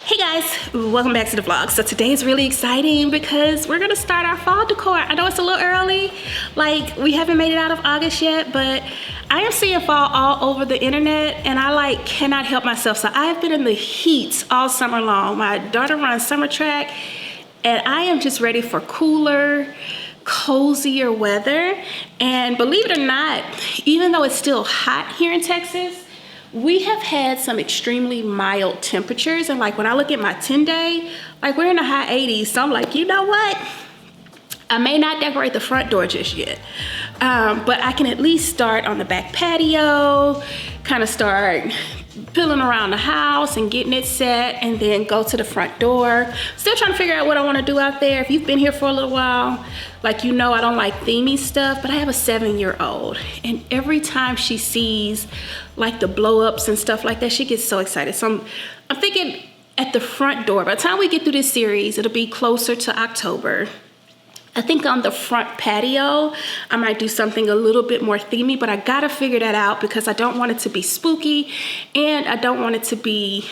Hey guys, welcome back to the vlog. So today is really exciting because we're gonna start our fall decor. I know it's a little early, like we haven't made it out of August yet, but I am seeing fall all over the internet and I cannot help myself. So I've been in the heat all summer long. My daughter runs summer track and I am just ready for cooler, cozier weather. And believe it or not, even though it's still hot here in Texas, we have had some extremely mild temperatures, and when I look at my 10-day, we're in the high 80s. So I'm like, you know what? I may not decorate the front door just yet, but I can at least start on the back patio, kind of start pilling around the house and getting it set, and then go to the front door. Still trying to figure out what I want to do out there. If you've been here for a little while, you know I don't like themey stuff, but I have a 7-year-old, and every time she sees the blow-ups and stuff like that, she gets so excited. So I'm thinking at the front door, by the time we get through this series, it'll be closer to October. I think on the front patio, I might do something a little bit more themey, but I gotta figure that out because I don't want it to be spooky and I don't want it to be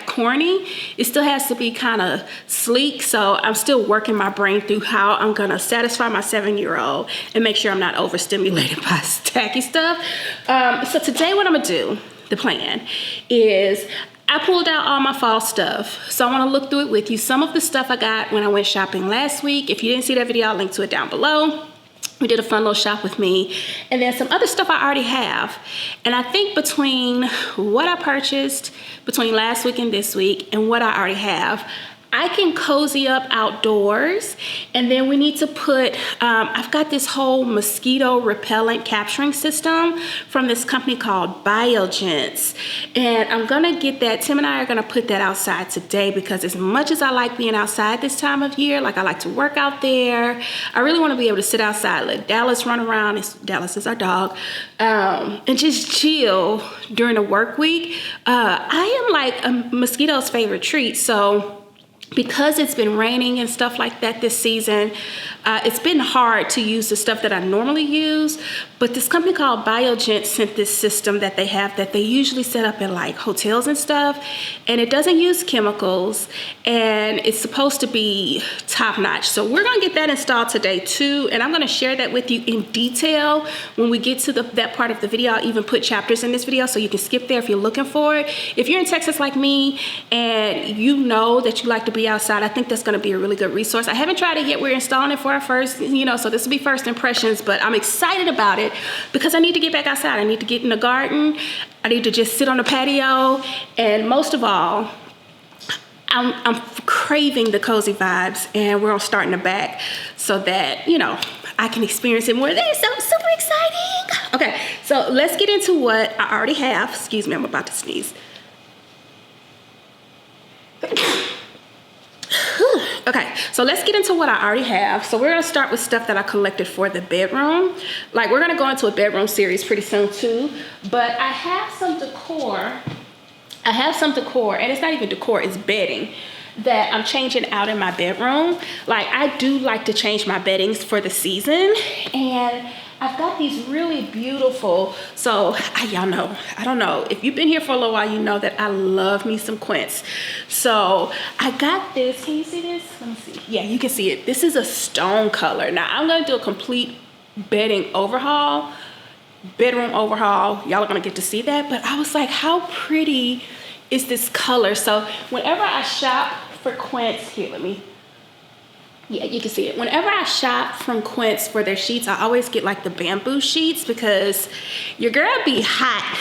corny. It still has to be kind of sleek. So I'm still working my brain through how I'm gonna satisfy my 7-year-old and make sure I'm not overstimulated by tacky stuff. So today what I'm gonna do, the plan is, I pulled out all my fall stuff, so I want to look through it with you. Some of the stuff I got when I went shopping last week. If you didn't see that video, I'll link to it down below. We did a fun little shop with me. And then some other stuff I already have. And I think between what I purchased between last week and this week and what I already have, I can cozy up outdoors. And then we need to put, I've got this whole mosquito repellent capturing system from this company called Biogents. And I'm gonna get that, Tim and I are gonna put that outside today because as much as I like being outside this time of year, I like to work out there, I really wanna be able to sit outside, let Dallas run around, Dallas is our dog, and just chill during the work week. I am a mosquito's favorite treat, so because it's been raining and stuff like that this season, it's been hard to use the stuff that I normally use, but this company called Biogents sent this system that they have that they usually set up in hotels and stuff, and it doesn't use chemicals, and it's supposed to be top notch. So we're gonna get that installed today too, and I'm gonna share that with you in detail when we get to that part of the video. I'll even put chapters in this video so you can skip there if you're looking for it. If you're in Texas like me and you know that you like to be outside, I think that's going to be a really good resource. I haven't tried it yet. We're installing it for our first, so this will be first impressions, but I'm excited about it because I need to get back outside. I need to get in the garden. I need to just sit on the patio. And most of all, I'm craving the cozy vibes, and we're going to start in the back so that, I can experience it more. That is so super exciting. Okay, so let's get into what I already have. Excuse me, I'm about to sneeze. Okay, so let's get into what I already have. So we're gonna start with stuff that I collected for the bedroom. We're gonna go into a bedroom series pretty soon too, but I have some decor. And it's not even decor, it's bedding that I'm changing out in my bedroom. I do like to change my beddings for the season, and I've got these really beautiful, so y'all know, I don't know, if you've been here for a little while, you know that I love me some quince. So I got this, can you see this? Let me see. Yeah, you can see it. This is a stone color. Now I'm gonna do a complete bedroom overhaul. Y'all are gonna get to see that, but I was like, how pretty is this color? So whenever I shop for quince, yeah, you can see it. Whenever I shop from Quince for their sheets, I always get the bamboo sheets because your girl be hot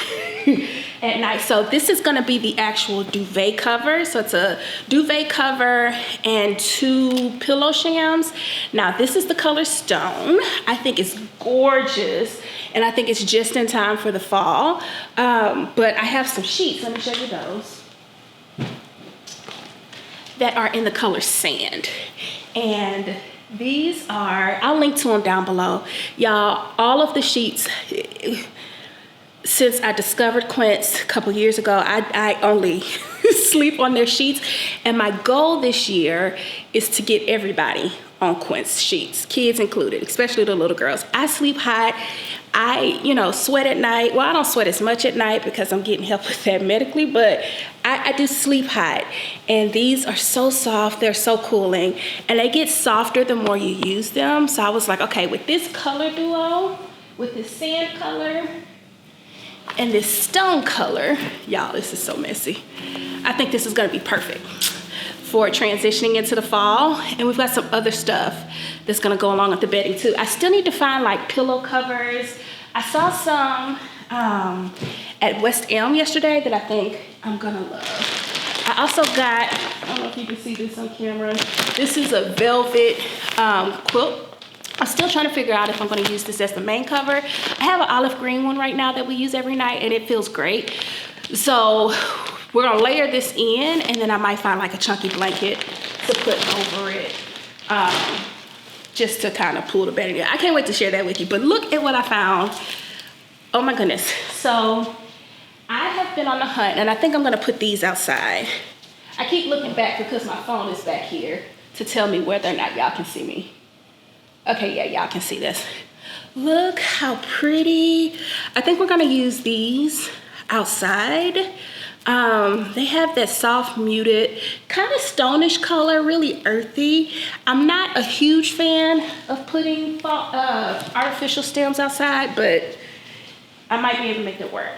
at night. So this is gonna be the actual duvet cover. So it's a duvet cover and 2 pillow shams. Now this is the color stone. I think it's gorgeous, and I think it's just in time for the fall. But I have some sheets, let me show you those, that are in the color sand. And these are, I'll link to them down below. Y'all, all of the sheets, since I discovered Quince a couple years ago, I only sleep on their sheets. And my goal this year is to get everybody on quince sheets, kids included, especially the little girls. I sleep hot. I, you know, sweat at night. Well, I don't sweat as much at night because I'm getting help with that medically, but I do sleep hot. And these are so soft. They're so cooling. And they get softer the more you use them. So I was like, okay, with this color duo, with this sand color and this stone color, y'all, this is so messy. I think this is gonna be perfect for transitioning into the fall. And we've got some other stuff that's gonna go along with the bedding too. I still need to find like pillow covers. I saw some at West Elm yesterday that I think I'm gonna love. I also got, I don't know if you can see this on camera. This is a velvet quilt. I'm still trying to figure out if I'm gonna use this as the main cover. I have an olive green one right now that we use every night and it feels great. So we're gonna layer this in and then I might find like a chunky blanket to put over it just to kind of pull the bedding in. I can't wait to share that with you, but look at what I found. Oh my goodness. So I have been on the hunt and I think I'm gonna put these outside. I keep looking back because my phone is back here to tell me whether or not y'all can see me. Okay, yeah, y'all can see this. Look how pretty. I think we're gonna use these outside. They have that soft muted kind of stonish color, really earthy. I'm not a huge fan of putting artificial stems outside, but I might be able to make it work.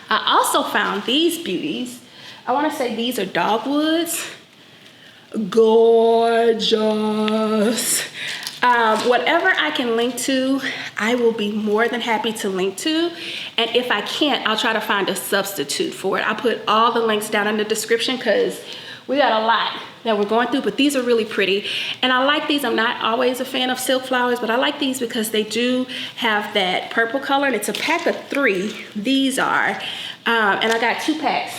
I also found these beauties. I want to say these are dogwoods. Gorgeous. Whatever I can link to, I will be more than happy to link to. And if I can't, I'll try to find a substitute for it. I'll put all the links down in the description because we got a lot that we're going through, but these are really pretty. And I like these. I'm not always a fan of silk flowers, but I like these because they do have that purple color and it's a pack of 3. These are, and I got 2 packs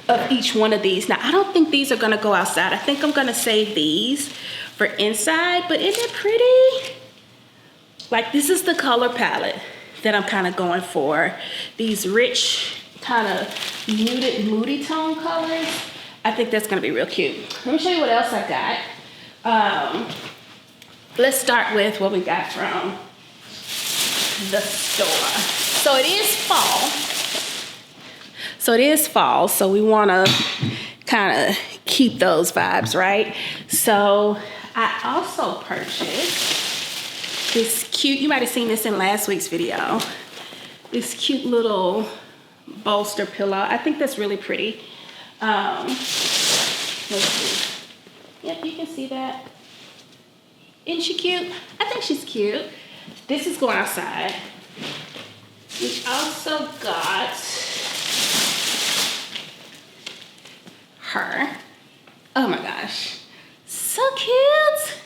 of each one of these. Now, I don't think these are gonna go outside. I think I'm gonna save these for inside, but isn't it pretty? Like, this is the color palette that I'm kind of going for. These rich, kind of muted, moody tone colors. I think that's gonna be real cute. Let me show you what else I got. Let's start with what we got from the store. So it is fall. So we wanna kind of keep those vibes, right? So I also purchased this cute, you might have seen this in last week's video, this cute little bolster pillow. I think that's really pretty. Let's see. Yep, you can see that. Isn't she cute? I think she's cute. This is going outside. We also got her. Oh my gosh. So cute.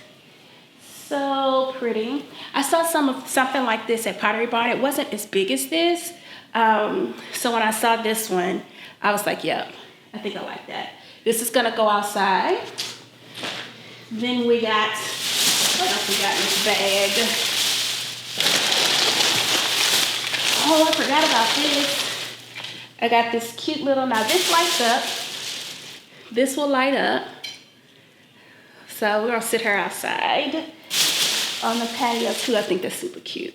So pretty. I saw something like this at Pottery Barn. It wasn't as big as this. So when I saw this one, I was like, yep, I think I like that. This is gonna go outside. Then we got, what else we got in this bag? Oh, I forgot about this. I got this cute little, now this lights up. This will light up. So we're gonna sit her outside on the patio too. I think that's super cute.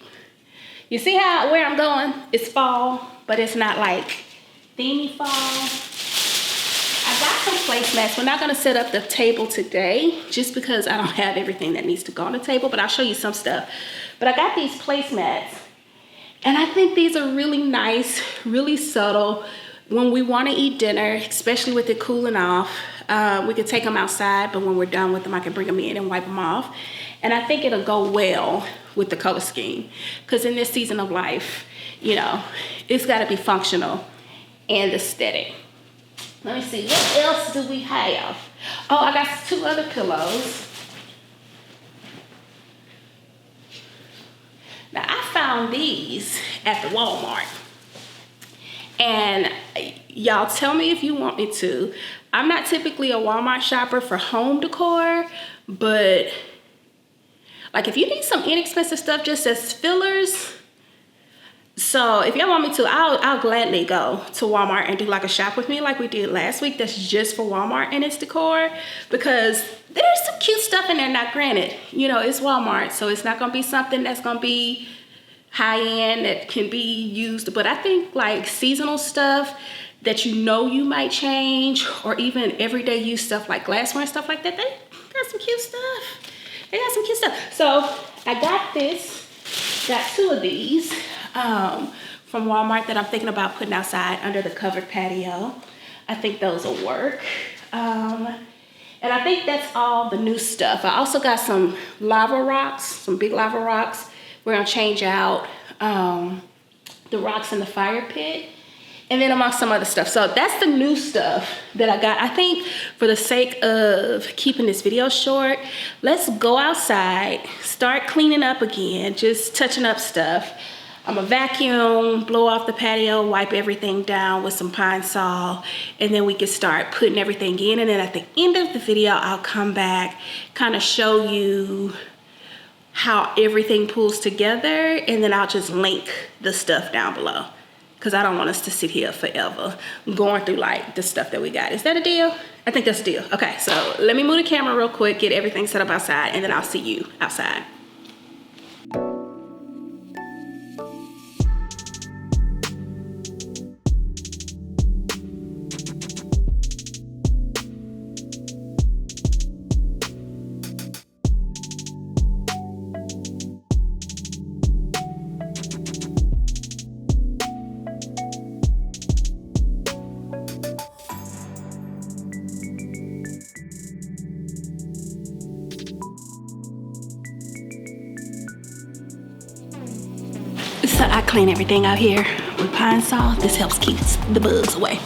You see where I'm going? It's fall, but it's not like themey fall. I got some placemats. We're not gonna set up the table today just because I don't have everything that needs to go on the table, but I'll show you some stuff. But I got these placemats and I think these are really nice, really subtle. When we wanna eat dinner, especially with it cooling off, we could take them outside, but when we're done with them, I can bring them in and wipe them off. And I think it'll go well with the color scheme. Because in this season of life, you know, it's gotta be functional and aesthetic. Let me see, what else do we have? Oh, I got 2 other pillows. Now, I found these at the Walmart. And y'all tell me if you want me to. I'm not typically a Walmart shopper for home decor, but like if you need some inexpensive stuff just as fillers, So if y'all want me to, I'll gladly go to Walmart and do like a shop with me like we did last week. That's just for Walmart and its decor, because there's some cute stuff in there. Now granted, you know, it's Walmart, so it's not gonna be something that's gonna be high end that can be used. But I think like seasonal stuff that you know you might change, or even everyday use stuff like glassware and stuff like that, they got some cute stuff. They got some cute stuff. So I got two of these from Walmart that I'm thinking about putting outside under the covered patio. I think those will work. And I think that's all the new stuff. I also got some lava rocks, some big lava rocks. We're gonna change out the rocks in the fire pit, and then amongst some other stuff. So that's the new stuff that I got. I think for the sake of keeping this video short, let's go outside, start cleaning up again, just touching up stuff. I'm gonna vacuum, blow off the patio, wipe everything down with some Pine Sol, and then we can start putting everything in. And then at the end of the video, I'll come back, kind of show you how everything pulls together, and then I'll just link the stuff down below, because I don't want us to sit here forever going through like the stuff that we got. Is that a deal? I think that's a deal. Okay, so let me move the camera real quick, get everything set up outside, and then I'll see you outside. So I clean everything out here with Pine Sol. This helps keep the bugs away.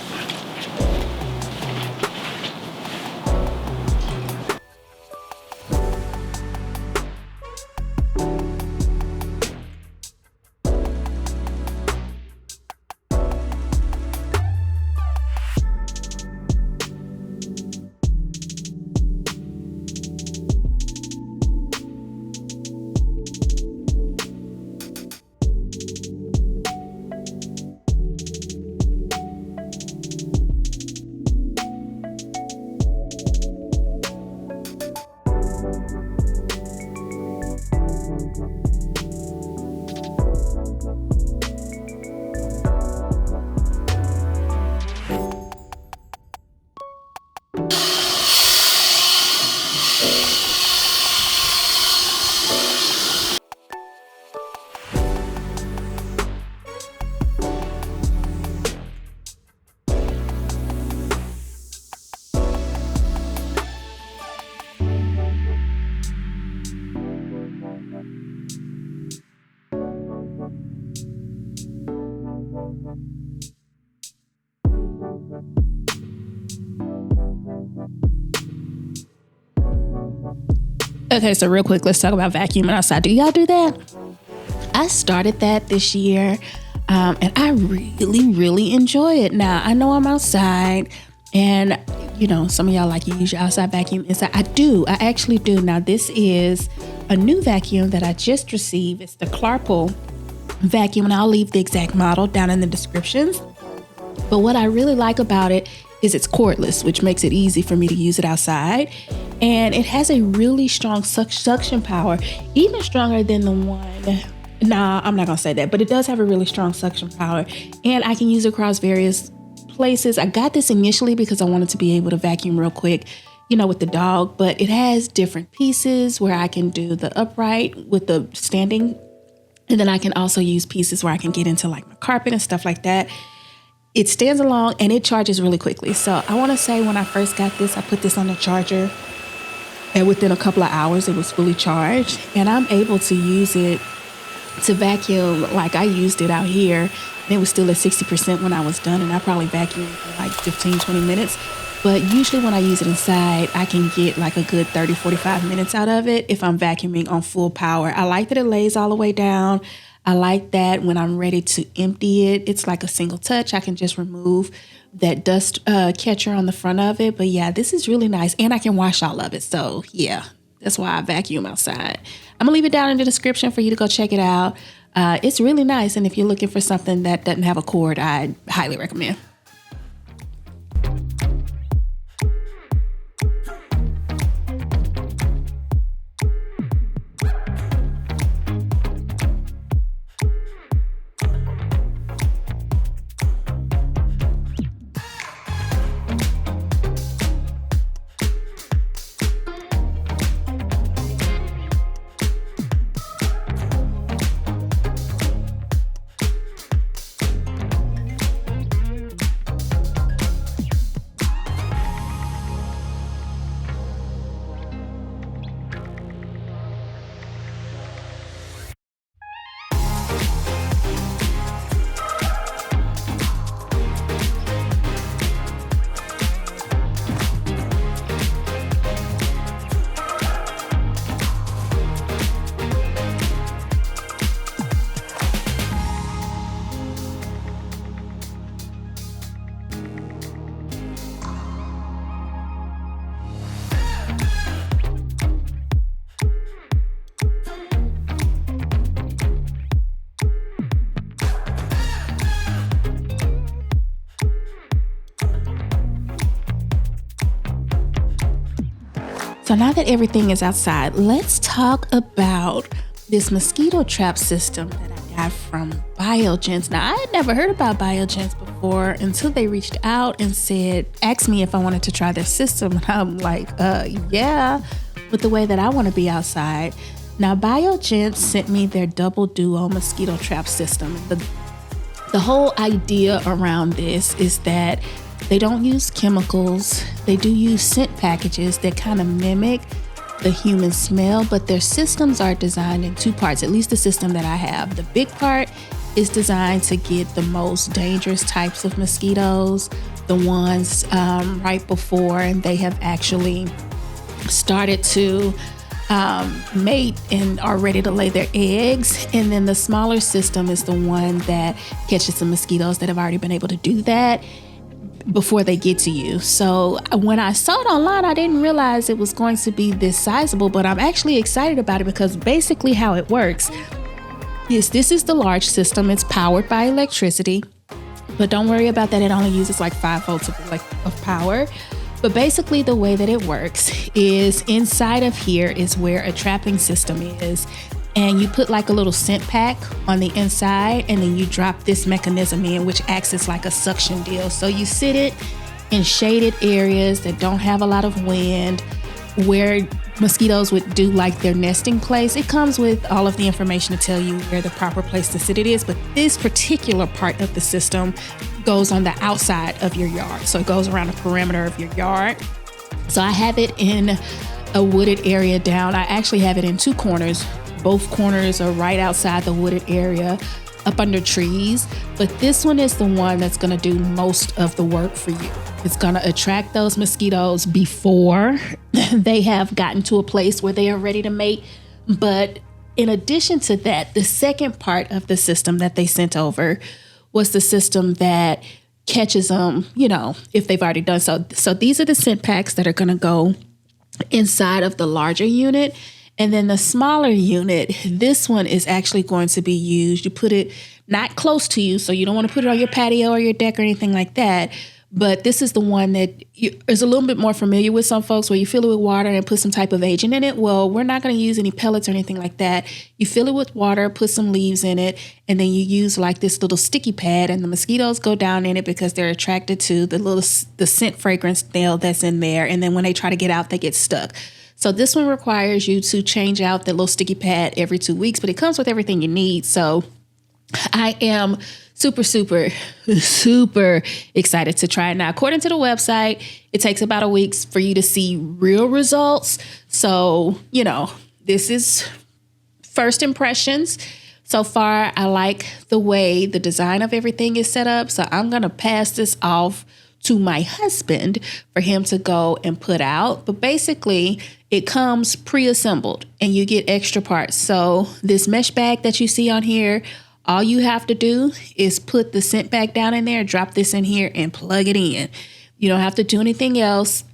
Okay, so real quick, let's talk about vacuuming outside. Do y'all do that? I started that this year, and I really enjoy it. Now, I know I'm outside, and you know, some of y'all like you use your outside vacuum inside. I do. I actually do. Now, this is a new vacuum that I just received. It's the Klarpul vacuum, and I'll leave the exact model down in the descriptions. But what I really like about it is it's cordless, which makes it easy for me to use it outside. And it has a really strong suction power, even stronger than the one. Nah, I'm not gonna say that, but it does have a really strong suction power, and I can use it across various places. I got this initially because I wanted to be able to vacuum real quick, you know, with the dog, but it has different pieces where I can do the upright with the standing, and then I can also use pieces where I can get into like my carpet and stuff like that. It stands alone and it charges really quickly. So I want to say when I first got this, I put this on the charger, and within a couple of hours it was fully charged, and I'm able to use it to vacuum. Like I used it out here and it was still at 60% when I was done, and I probably vacuumed for like 15-20 minutes. But usually when I use it inside, I can get like a good 30-45 minutes out of it if I'm vacuuming on full power. I like that it lays all the way down. I like that when I'm ready to empty it, it's like a single touch. I can just remove that dust catcher on the front of it. But yeah, this is really nice, and I can wash all of it. So yeah, that's why I vacuum outside. I'm gonna leave it down in the description for you to go check it out. It's really nice. And if you're looking for something that doesn't have a cord, I highly recommend. So now that everything is outside, let's talk about this mosquito trap system that I got from Biogents. Now, I had never heard about Biogents before until they reached out and asked me if I wanted to try their system. And I'm like, yeah, with the way that I want to be outside. Now, Biogents sent me their double duo mosquito trap system. The whole idea around this is that they don't use chemicals. They do use scent packages that kind of mimic the human smell, but their systems are designed in two parts, at least the system that I have. The big part is designed to get the most dangerous types of mosquitoes, the ones right before and they have actually started to mate and are ready to lay their eggs. And then the smaller system is the one that catches the mosquitoes that have already been able to do that before they get to you. So when I saw it online, I didn't realize it was going to be this sizable, but I'm actually excited about it because basically how it works is this is the large system. It's powered by electricity, but don't worry about that. It only uses like 5 volts of power. But basically the way that it works is inside of here is where a trapping system is. And you put like a little scent pack on the inside, and then you drop this mechanism in, which acts as like a suction deal. So you sit it in shaded areas that don't have a lot of wind, where mosquitoes would do like their nesting place. It comes with all of the information to tell you where the proper place to sit it is. But this particular part of the system goes on the outside of your yard. So it goes around the perimeter of your yard. So I have it in a wooded area down. I actually have it in 2 corners. Both corners are right outside the wooded area up under trees. But this one is the one that's going to do most of the work for you. It's going to attract those mosquitoes before they have gotten to a place where they are ready to mate. But in addition to that, the second part of the system that they sent over was the system that catches them, if they've already done so. So these are the scent packs that are going to go inside of the larger unit. And then the smaller unit, this one is actually going to be used. You put it not close to you, so you don't want to put it on your patio or your deck or anything like that. But this is the one that is a little bit more familiar with some folks, where you fill it with water and put some type of agent in it. Well, we're not going to use any pellets or anything like that. You fill it with water, put some leaves in it, and then you use like this little sticky pad, and the mosquitoes go down in it because they're attracted to the scent fragrance nail that's in there. And then when they try to get out, they get stuck. So this one requires you to change out the little sticky pad every 2 weeks, but it comes with everything you need. So I am super, super, super excited to try it. Now, according to the website, it takes about a week for you to see real results. So, this is first impressions. So far, I like the way the design of everything is set up. So I'm going to pass this off to my husband for him to go and put out. But basically, it comes pre-assembled and you get extra parts. So this mesh bag that you see on here, all you have to do is put the scent bag down in there, drop this in here and plug it in. You don't have to do anything else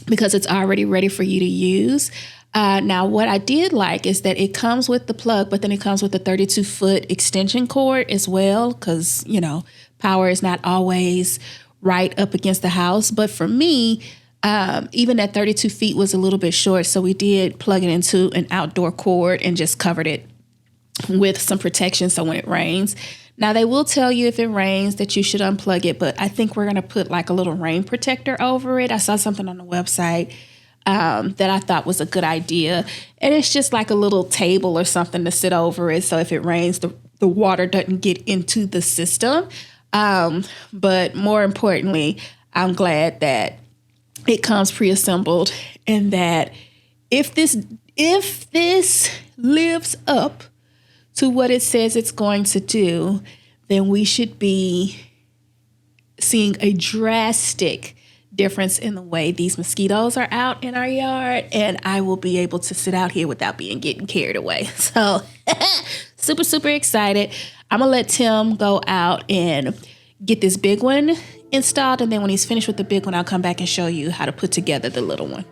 because it's already ready for you to use. Now, what I did like is that it comes with the plug, but then it comes with a 32-foot extension cord as well, because, you know, power is not always right up against the house. But for me, even that 32 feet was a little bit short, so we did plug it into an outdoor cord and just covered it with some protection so when it rains. Now, they will tell you if it rains that you should unplug it, but I think we're going to put like a little rain protector over it. I saw something on the website that I thought was a good idea. And it's just like a little table or something to sit over it. So if it rains, the water doesn't get into the system. But more importantly, I'm glad that it comes pre-assembled and that if this lives up to what it says it's going to do, then we should be seeing a drastic difference in the way these mosquitoes are out in our yard, and I will be able to sit out here without getting carried away. So super, super excited. I'm gonna let Tim go out and get this big one installed, and then when he's finished with the big one, I'll come back and show you how to put together the little one.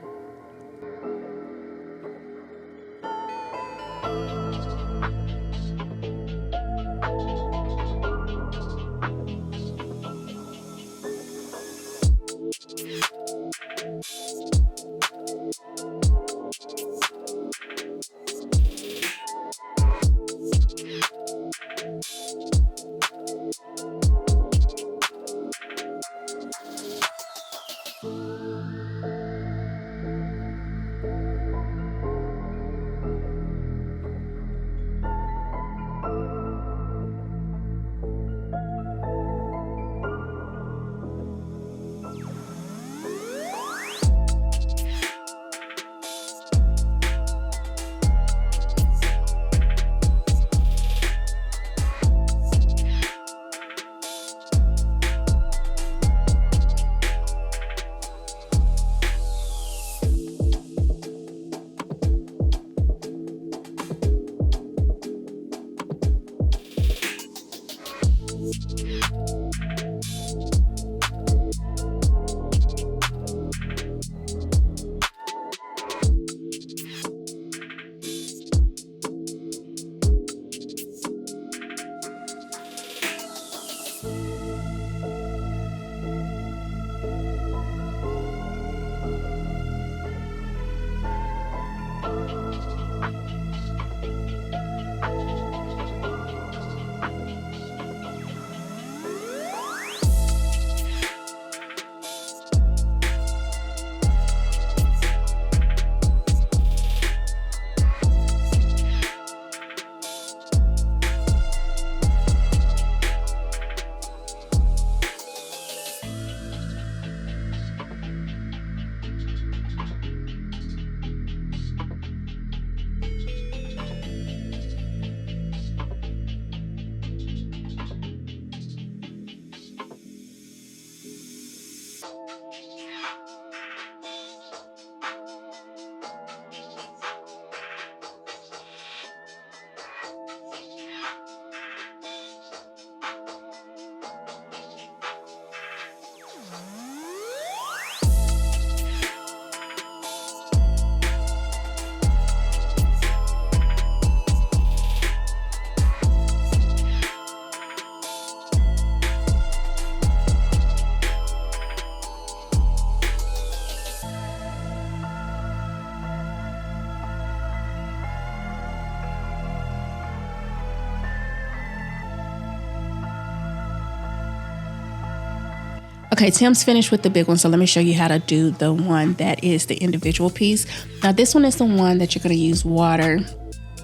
Okay, Tim's finished with the big one, so let me show you how to do the one that is the individual piece. Now, this one is the one that you're going to use water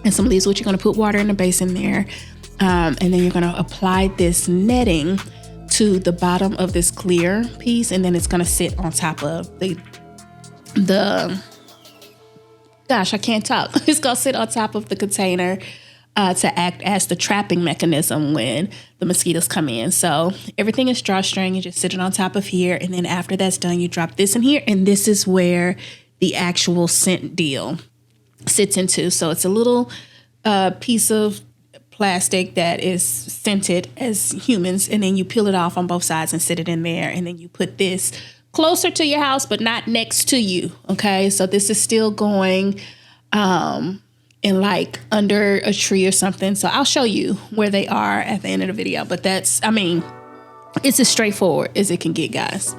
and some leaves, which you're going to put water in the basin there. And then you're going to apply this netting to the bottom of this clear piece, and then it's going to sit on top of the gosh, I can't talk. It's going to sit on top of the container to act as the trapping mechanism when the mosquitoes come in. So everything is drawstring. You just sit it on top of here. And then after that's done, you drop this in here. And this is where the actual scent deal sits into. So it's a little piece of plastic that is scented as humans. And then you peel it off on both sides and sit it in there. And then you put this closer to your house, but not next to you. Okay. So this is still going in like under a tree or something. So I'll show you where they are at the end of the video. But that's, I mean, it's as straightforward as it can get, guys.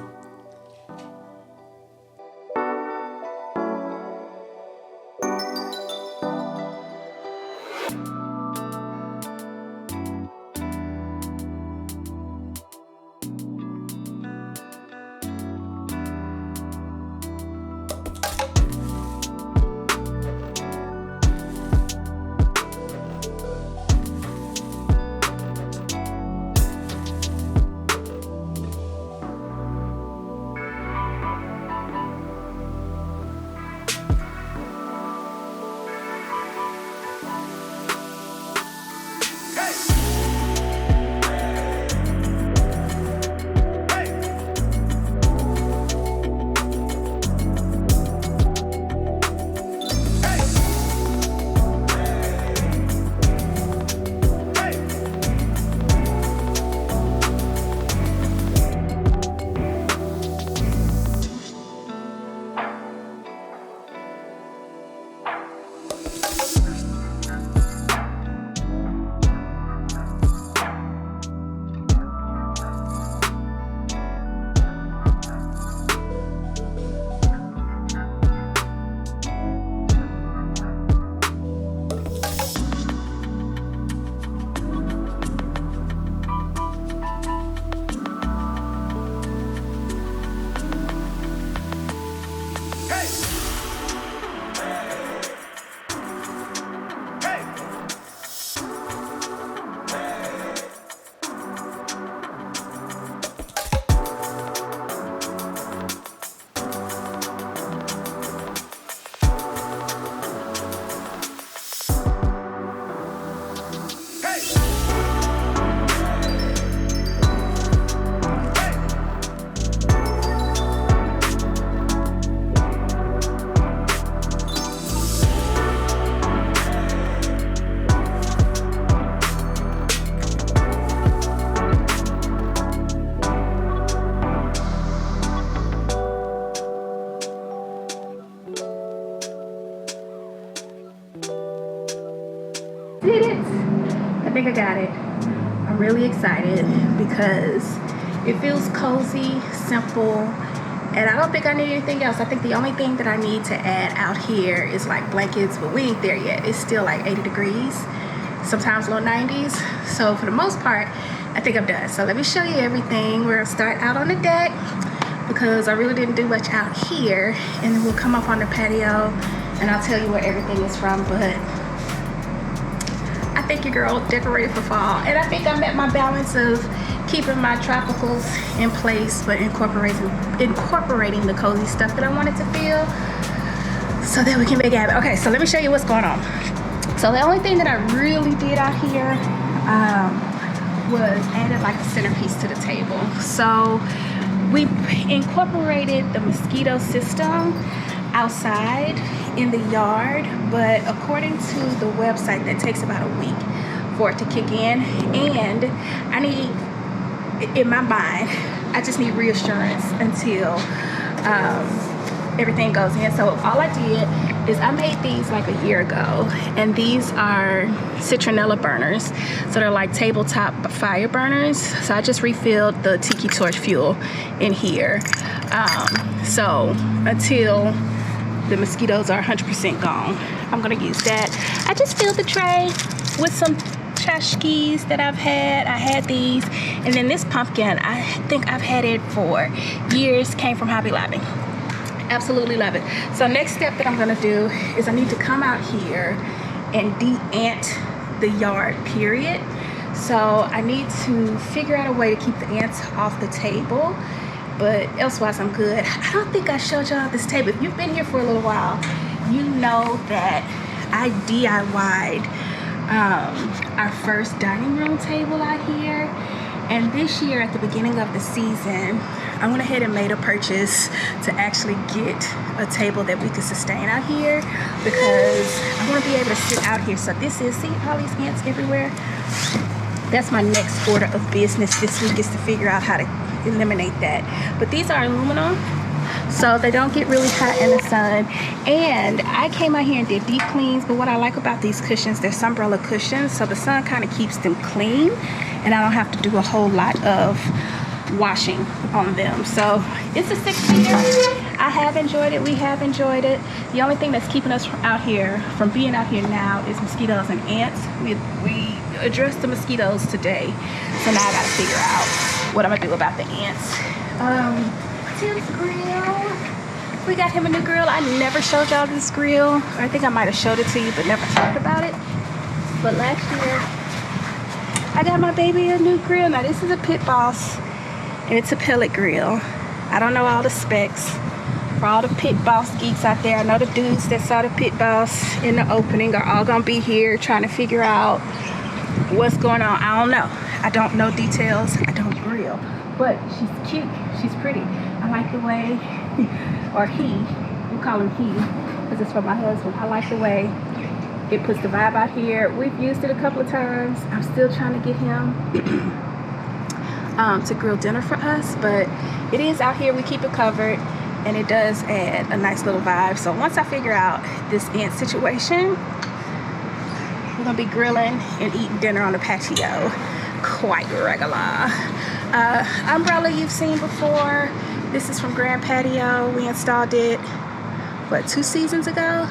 Did it! I think I got it. I'm really excited because it feels cozy, simple, and I don't think I need anything else. I think the only thing that I need to add out here is like blankets, but we ain't there yet. It's still like 80 degrees, sometimes low 90s. So for the most part, I think I'm done. So let me show you everything. We're gonna start out on the deck because I really didn't do much out here, and then we'll come up on the patio and I'll tell you where everything is from. But I think your girl decorated for fall, and I think I'm at my balance of keeping my tropicals in place but incorporating the cozy stuff that I wanted to feel so that we can make it happen. Okay, so let me show you what's going on. So the only thing that I really did out here was added like a centerpiece to the table. So we incorporated the mosquito system outside in the yard, but according to the website, that takes about a week for it to kick in, and I need, in my mind, I just need reassurance until everything goes in. So all I did is I made these like a year ago, and these are citronella burners, so they're like tabletop fire burners. So I just refilled the tiki torch fuel in here, so until the mosquitoes are 100% gone, I'm gonna use that. I just filled the tray with some tchotchkes that I've had. I had these, and then this pumpkin, I think I've had it for years, came from Hobby Lobby. Absolutely love it. So next step that I'm gonna do is I need to come out here and de-ant the yard, period. So I need to figure out a way to keep the ants off the table, but elsewise I'm good. I don't think I showed y'all this table. If you've been here for a little while, you know that I DIY'd our first dining room table out here. And this year at the beginning of the season, I went ahead and made a purchase to actually get a table that we could sustain out here, because I want to be able to sit out here. So this is, see all these ants everywhere? That's my next order of business this week, is to figure out how to eliminate that. But these are aluminum. so they don't get really hot in the sun. And I came out here and did deep cleans, but what I like about these cushions, they're sunbrella cushions, so the sun kind of keeps them clean and I don't have to do a whole lot of washing on them. So it's a 6-seater. I have enjoyed it. We have enjoyed it. The only thing that's keeping us from being out here now is mosquitoes and ants. We addressed the mosquitoes today, so now I gotta figure out what I'm gonna do about the ants. Tim's grill. We got him a new grill. I never showed y'all this grill. Or I think I might have showed it to you, but never talked about it. But last year, I got my baby a new grill. Now this is a Pit Boss, and it's a pellet grill. I don't know all the specs. For all the Pit Boss geeks out there, I know the dudes that saw the Pit Boss in the opening are all gonna be here trying to figure out what's going on. I don't know. I don't know details. I don't grill. But she's cute. She's pretty. I like the way, or he, we call him he, because it's for my husband. I like the way it puts the vibe out here. We've used it a couple of times. I'm still trying to get him to grill dinner for us, but it is out here. We keep it covered, and it does add a nice little vibe. So once I figure out this ant situation, we're gonna be grilling and eating dinner on the patio, quite regular. Umbrella you've seen before. This is from Grand Patio. We installed it, what, 2 seasons ago?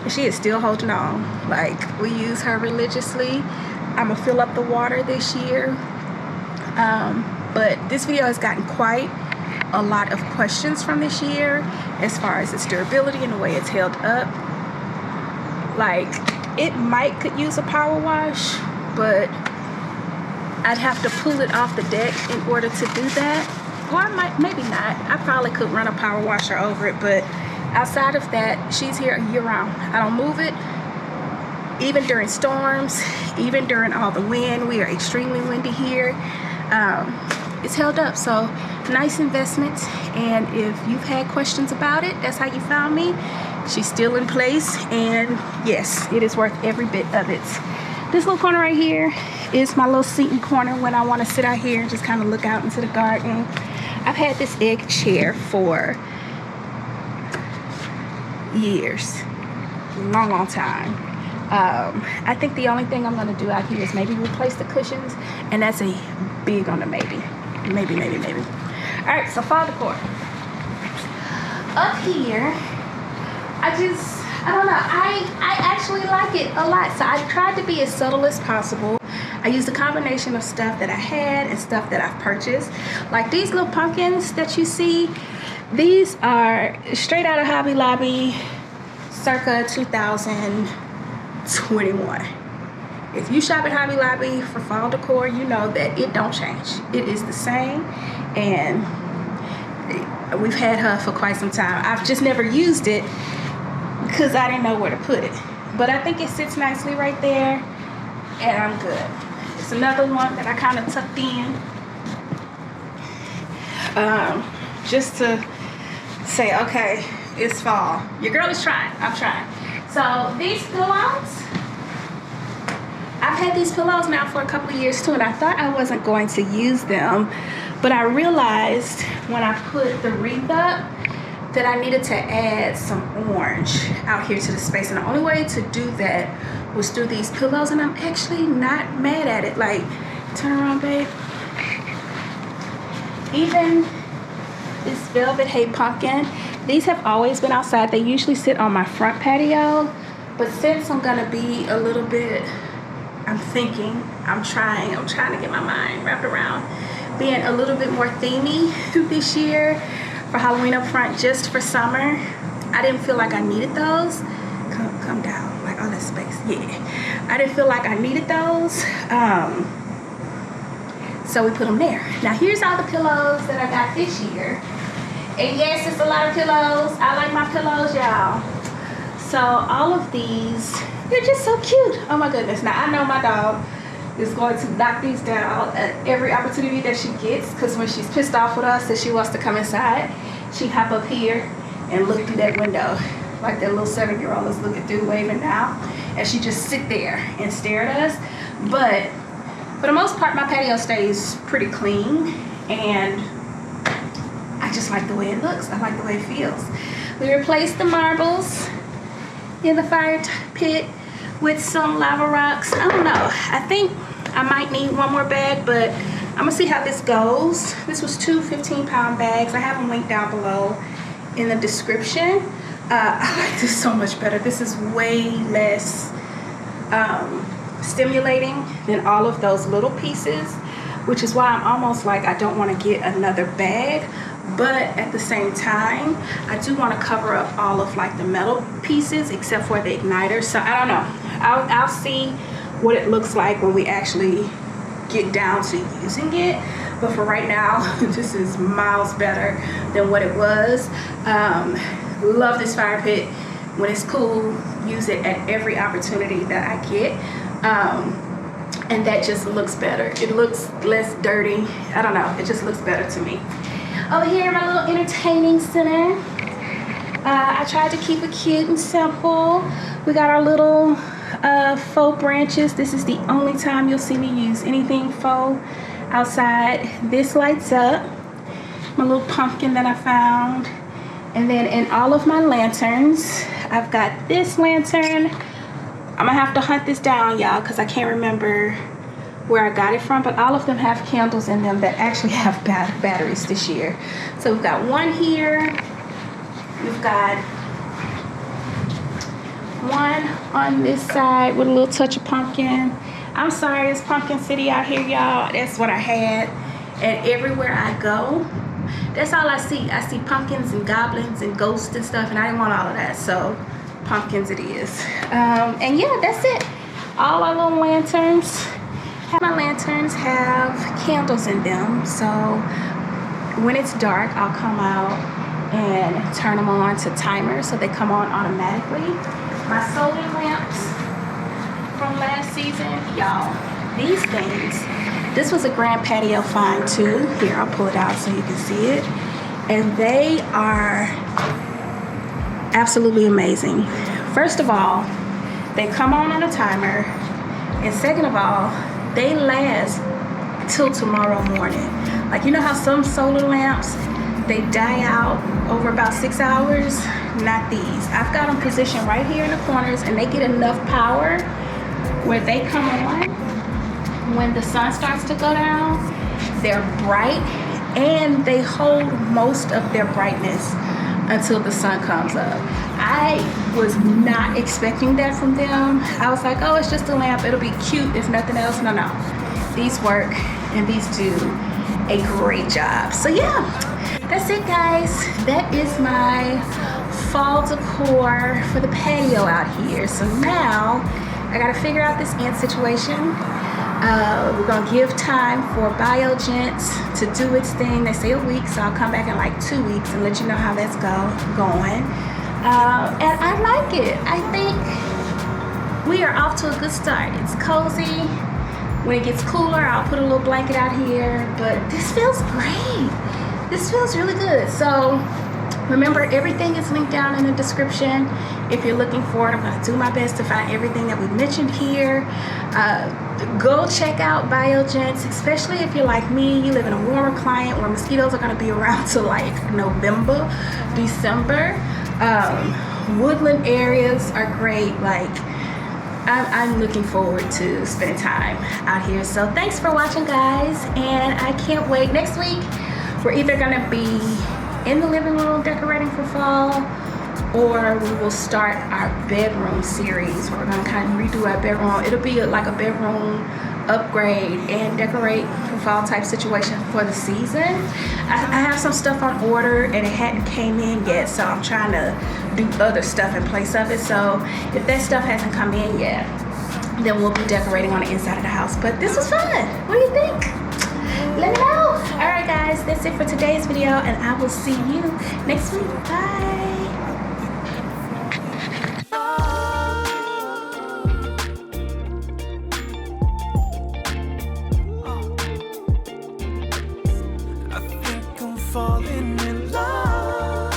And she is still holding on. Like, we use her religiously. I'm gonna fill up the water this year. But this video has gotten quite a lot of questions from this year as far as its durability and the way it's held up. Like, it could use a power wash, but I'd have to pull it off the deck in order to do that. Or I might, maybe not. I probably could run a power washer over it, but outside of that, she's here year round. I don't move it, even during storms, even during all the wind. We are extremely windy here. It's held up, so nice investment. And if you've had questions about it, that's how you found me. She's still in place, and yes, it is worth every bit of it. This little corner right here is my little seating corner when I want to sit out here and just kind of look out into the garden. I've had this egg chair for years, long time. I think the only thing I'm going to do out here is maybe replace the cushions, and that's a big on the maybe. All right, so fall decor. Up here, I don't know, I actually like it a lot. So I tried to be as subtle as possible. I used a combination of stuff that I had and stuff that I've purchased. Like these little pumpkins that you see, these are straight out of Hobby Lobby, circa 2021. If you shop at Hobby Lobby for fall decor, you know that it don't change. It is the same, and we've had her for quite some time. I've just never used it because I didn't know where to put it. But I think it sits nicely right there, and I'm good. It's another one that I kind of tucked in just to say, okay, it's fall. Your girl is trying. I'm trying. So these pillows, I've had these pillows now for a couple of years too, and I thought I wasn't going to use them, but I realized when I put the wreath up that I needed to add some orange out here to the space, and the only way to do that was through these pillows, and I'm actually not mad at it. Like, turn around, babe. Even this velvet hay pumpkin, these have always been outside. They usually sit on my front patio, but since I'm gonna be a little bit, I'm trying to get my mind wrapped around being a little bit more themey this year for Halloween up front, just for summer. I didn't feel like I needed those. Come down, like all that space, yeah. I didn't feel like I needed those, so we put them there. Now here's all the pillows that I got this year. And yes, it's a lot of pillows. I like my pillows, y'all. So all of these, they're just so cute. Oh my goodness. Now I know my dog is going to knock these down at every opportunity that she gets, because when she's pissed off with us and she wants to come inside, she hop up here and look through that window like that little 7-year-old is looking through, waving now, and she just sit there and stare at us. But for the most part, my patio stays pretty clean, and I just like the way it looks. I like the way it feels. We replaced the marbles in the fire pit with some lava rocks. I don't know. I think I might need one more bag, but I'm gonna see how this goes. This was two 15-pound bags. I have them linked down below in the description. I like this so much better. This is way less stimulating than all of those little pieces, which is why I'm almost like I don't want to get another bag, but at the same time I do want to cover up all of like the metal pieces except for the igniter. So I don't know. I'll see what it looks like when we actually get down to using it, but for right now this is miles better than what it was. Love this fire pit. When it's cool, use it at every opportunity that I get. And that just looks better. It looks less dirty. I don't know, it just looks better to me. Over here in my little entertaining center, I tried to keep it cute and simple. We got our little faux branches. This is the only time you'll see me use anything faux outside. This lights up. My little pumpkin that I found. And then in all of my lanterns, I've got this lantern. I'm gonna have to hunt this down, y'all, because I can't remember where I got it from, but all of them have candles in them that actually have batteries this year. So we've got one here. We've got one on this side with a little touch of pumpkin. I'm sorry, it's Pumpkin City out here, y'all. That's what I had. And everywhere I go, that's all I see. I see pumpkins and goblins and ghosts and stuff, and I didn't want all of that, so pumpkins it is. And yeah, that's it. All our little lanterns. My lanterns have candles in them, so when it's dark, I'll come out and turn them on to timers so they come on automatically. My solar lamps from last season, y'all, these things, this was a grand patio find too. Here, I'll pull it out so you can see it. And they are absolutely amazing. First of all, they come on a timer. And second of all, they last till tomorrow morning. Like, you know how some solar lamps, they die out over about 6 hours? Not these. I've got them positioned right here in the corners, and they get enough power where they come on when the sun starts to go down. They're bright, and they hold most of their brightness until the sun comes up. I was not expecting that from them. I was like, oh, it's just a lamp, it'll be cute if nothing else. No, these work, and these do a great job. So yeah, that's it, guys. That is my fall decor for the patio out here. So now I gotta figure out this ant situation. We're gonna give time for biogents to do its thing. They say a week, so I'll come back in like 2 weeks and let you know how that's going. And I like it. I think we are off to a good start. It's cozy. When it gets cooler, I'll put a little blanket out here, but this feels great. This feels really good. So remember, everything is linked down in the description. If you're looking for it, I'm gonna do my best to find everything that we mentioned here. Go check out biogents, especially if you're like me, you live in a warmer climate where mosquitoes are gonna be around till like November, December. Woodland areas are great. Like, I'm looking forward to spending time out here. So thanks for watching, guys, and I can't wait. Next week, we're either gonna be in the living room decorating for fall, or we will start our bedroom series. We're gonna kind of redo our bedroom. It'll be like a bedroom upgrade and decorate for fall type situation for the season. I have some stuff on order and it hadn't came in yet, so I'm trying to do other stuff in place of it. So if that stuff hasn't come in yet, then we'll be decorating on the inside of the house. But this was fun. What do you think? Let me know. All right, guys, that's it for today's video, and I will see you next week. Bye. Falling in love.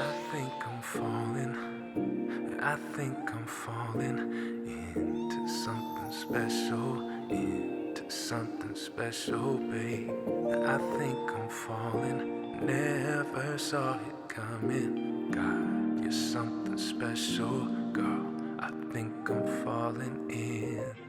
I think I'm falling. I I think I'm falling into something special, into something special, babe. I think I'm falling, never saw it coming. God, you're something special, girl. I think I'm falling in.